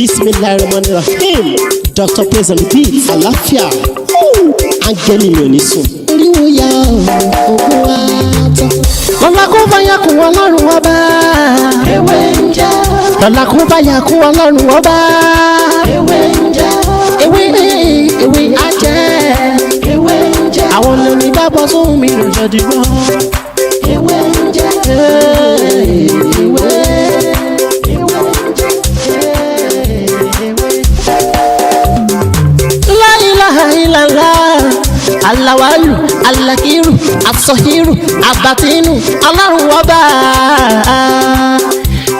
Bismillahirrahmanirrahim. Dr. Praise and Beats. Àlàáfíà. Áńgẹ́lì mi ò ní sùn. Oríwo ya ògùn wa tán. Lọ́la kó bá yà kún Ọlọ́run ọba. Ewé ń jẹ́. Lọ́la kó bá yà kún Ọlọ́run ọba. Ewé ń jẹ́. Ewé ajẹ́. Ewé ń jẹ́. Àwọn olórí bá bọ́ sóhun mi lójó dìbò. Ewé ń jẹ́. Ewé. Alawalu, alakiru, asohiru, abatinu, Ọlọ́run ọba.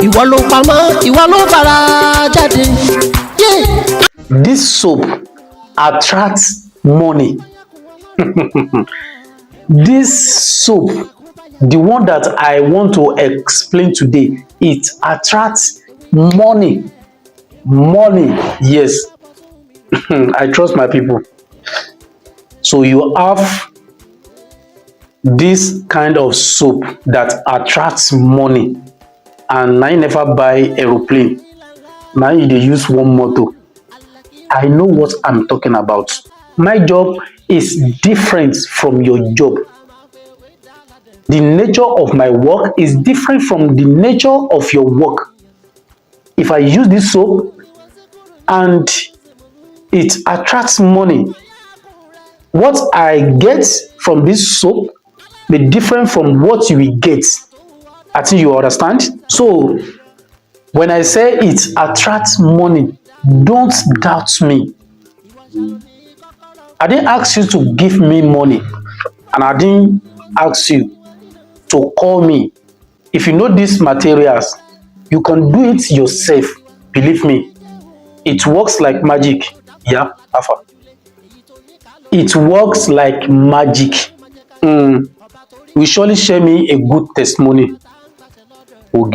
Ìwọ ló pamọ́, ìwọ ló fara jáde. This soap attracts money. This soap, the one that I want to explain today, it attracts money. Money, yes. I trust my people. So you have this kind of soap that attracts money, and now you never buy aeroplane. Now you dey use one motor. I know what I'm talking about. My job is different from your job. The nature of my work is different from the nature of your work. If I use this soap and it attracts money, what I get from this soap be different from what you will get. I think you understand. So when I say it attracts money, don't doubt me. I didn't ask you to give me money, and I didn't ask you to call me. If you know these materials, you can do it yourself. Believe me, it works like magic. Yeah, Alpha. It works like magic. You surely share me a good testimony. You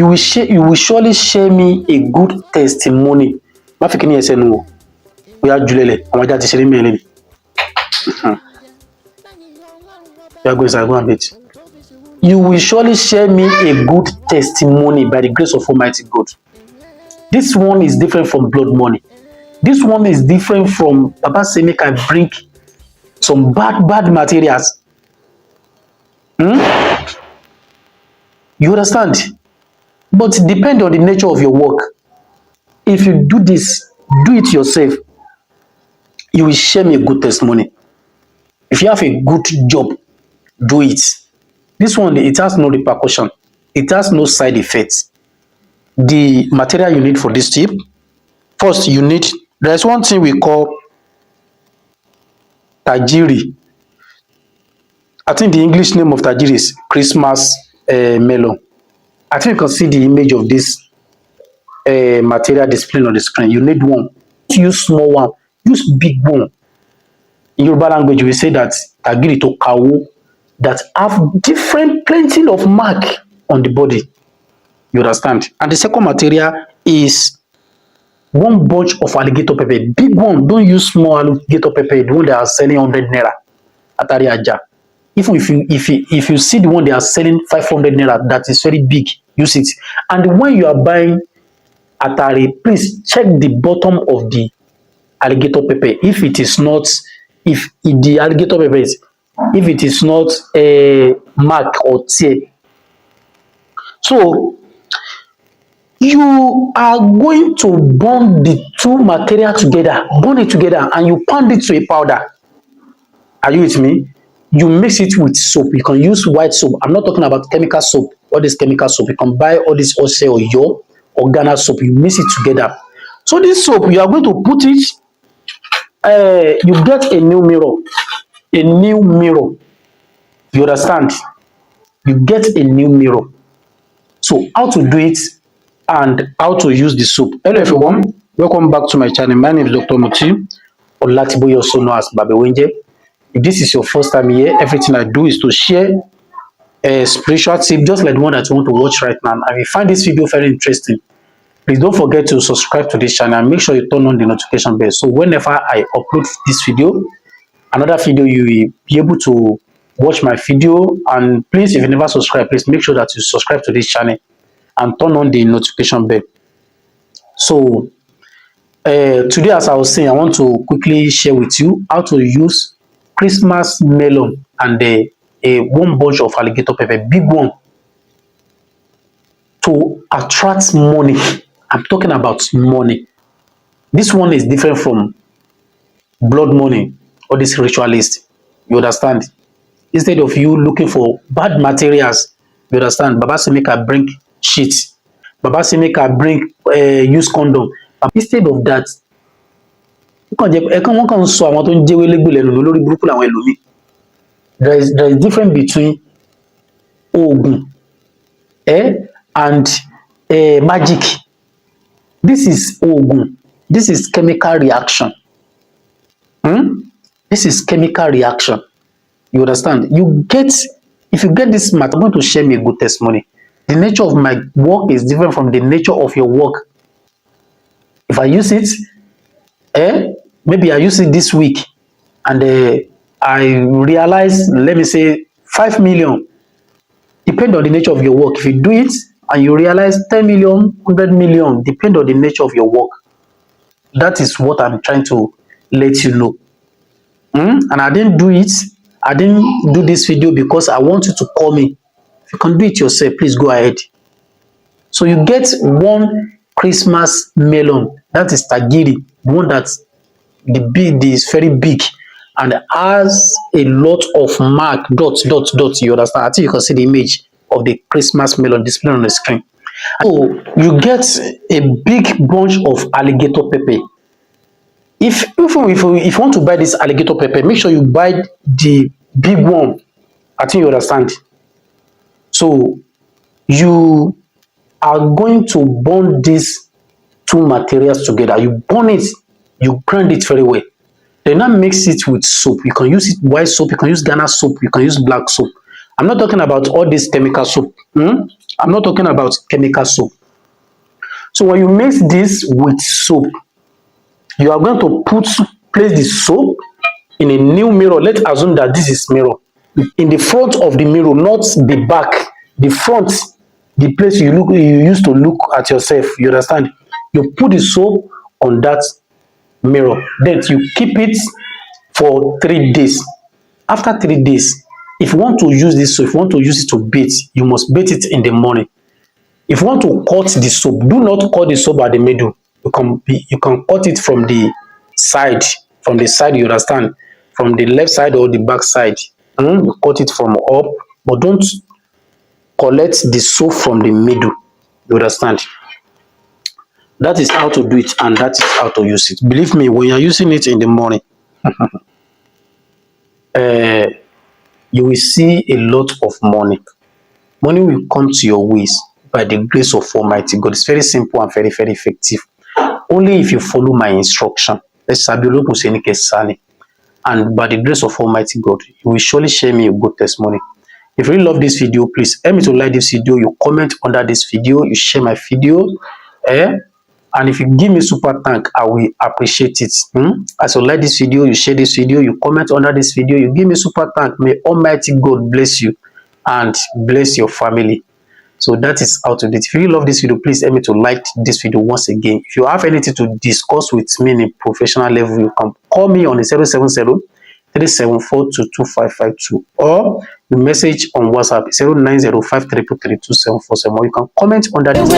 will surely share me a good testimony. Ma fi kini ese nu. We are julele. Àwọn ja ti ṣe mi ele. You go and bet. You will surely share me a good testimony by the grace of Almighty God. This one is different from blood money. This one is different from Papa say make I bring some bad materials. You understand? But depend on the nature of your work. If you do this, do it yourself, you will share me a good testimony. If you have a good job, do it. This one, it has no repercussion. It has no side effects. The material you need for this tip, first you need, there's one thing we call tajiri. I think the English name of tajiri is Christmas melon. I think you can see the image of this material displayed on the screen. You need one. Use small one. Use big one. In Yoruba language, we say that tajiri to kawo, that have different plenty of mark on the body. You understand? And the second material is one bunch of alligator pepper. Big one. Don't use small alligator pepper. The one they are selling 100 naira. Atari aja. Even if you see the one they are selling 500 naira, that is very big. Use it. And when you are buying Atari, please check the bottom of the alligator pepper. If it is not, if the alligator pepper is, if it is not a mark or tear. So you are going to burn the two material together, burn it together, and you pound it to a powder. Are you with me? You mix it with soap. You can use white soap. I'm not talking about chemical soap. All this chemical soap. You can buy all this Ose or Yo or Ghana soap. You mix it together. So this soap, you are going to put it. You get a new mirror. A new mirror. You understand? You get a new mirror. So how to do it and how to use the soap. Hello everyone. Welcome back to my channel. My name is Dr. Muti Olatiboye, also known as Babewenje. If this is your first time here, everything I do is to share a spiritual tip, just like the one that you want to watch right now. And if you find this video very interesting, please don't forget to subscribe to this channel and make sure you turn on the notification bell. So whenever I upload this video, another video, you will be able to watch my video. And please, if you never subscribe, please make sure that you subscribe to this channel and turn on the notification bell. So today, as I was saying, I want to quickly share with you how to use Christmas melon and one bunch of alligator pepper, big one, to attract money. I'm talking about money. This one is different from blood money or this ritualist. You understand? Instead of you looking for bad materials, you understand? Baba say make I bring sheets. Baba say make I bring use condom. Instead of that, wọ́n kàn ń sọ àwọn tó ń jẹ́wé légbè lẹ́nu lórí burúkú làwọn ẹlòmíì. There is difference between oògùn and magic. This is oògùn. This is chemical reaction. This is chemical reaction. You understand? If you get this matter, I'm going to share me a good testimony. The nature of my work is different from the nature of your work. If I use it, maybe I use it this week, and I realize, let me say, 5 million. Depend on the nature of your work. If you do it and you realize 10 million, 100 million, depend on the nature of your work. That is what I'm trying to let you know. And I didn't do it. I didn't do this video because I want you to call me. If you can do it yourself, please go ahead. So you get one Christmas melon. That is tagiri, the one that's is very big and has a lot of mark, dots. You understand? I think you can see the image of the Christmas melon displayed on the screen. So you get a big bunch of alligator pepper. If you want to buy this alligator pepper, make sure you buy the big one. I think you understand. So you are going to burn these two materials together. You burn it, you grind it very well. Then now mix it with soap. You can use it white soap, you can use Ghana soap, you can use black soap. I'm not talking about all this chemical soap. I'm not talking about chemical soap. So when you mix this with soap, you are going to place the soap in a new mirror. Let's assume that this is mirror. In the front of the mirror, not the back. The front, the place you used to look at yourself. You understand? You put the soap on that mirror. Then you keep it for 3 days. After 3 days, if you want to use this soap, if you want to use it to bathe, you must bathe it in the morning. If you want to cut the soap, do not cut the soap at the middle. You can cut it from the side. From the side, you understand? From the left side or the back side. You cut it from up, but don't collect the soap from the middle. You understand? That is how to do it, and that is how to use it. Believe me, when you're using it in the morning, you will see a lot of money. Money will come to your ways by the grace of Almighty God. It's very simple and very, very effective. Only if you follow my instruction. And by the grace of Almighty God, you will surely share me a good testimony. If you really love this video, please help me to like this video. You comment under this video, you share my video, and if you give me super thank, I will appreciate it. As you like this video, you share this video, you comment under this video, you give me super thank. May Almighty God bless you and bless your family. So that is how to do it. If you really love this video, please help me to like this video once again. If you have anything to discuss with me in a professional level, you can call me on the 070-3742-2552 or you message on WhatsApp 09053332747, or you can comment under this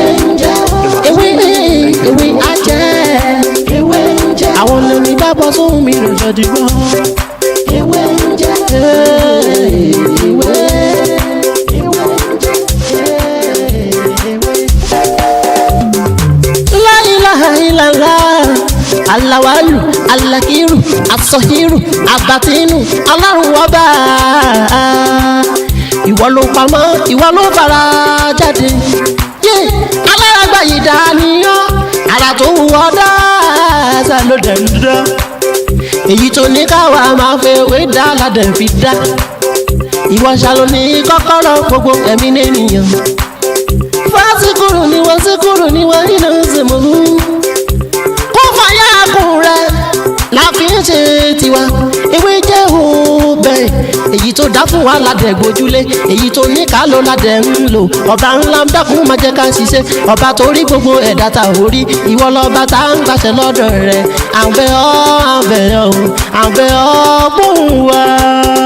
Alawalu, alakiru, asohiru, abatinu, Ọlọ́run ọba. Ìwọ ló pamọ́, ìwọ ló fara jáde. Alárágbá yìí dániyàn, ara tó wù ọ́ dáadáa ló dẹ̀ ń dán. Èyí tó ní káwa máa fẹ́ wé dá ládẹ̀ fi dá. Ìwọ ṣàlò ní kọ́kọ́rọ́ gbogbo ẹ̀mí nìyẹn. Fásikúrú ni wọ́n síkúrú ni wọ́n nínú ìsìnkú. La fi ń ṣe tiwa, ewé jẹ́ òbẹ̀ èyí tó dá fún wa ládẹ̀ gbójúlé èyí tó ní ká ló ládẹ̀ ń lò ọba ńlá ń dákun máa jẹ́ ká ṣiṣẹ́ ọba tó rí gbogbo ẹ̀dá ta ò rí ìwọ lọ́ba tá ń gbàṣẹ lọ́dọ̀ rẹ̀ à ń bẹ̀ ọ́ gbóhùn wa.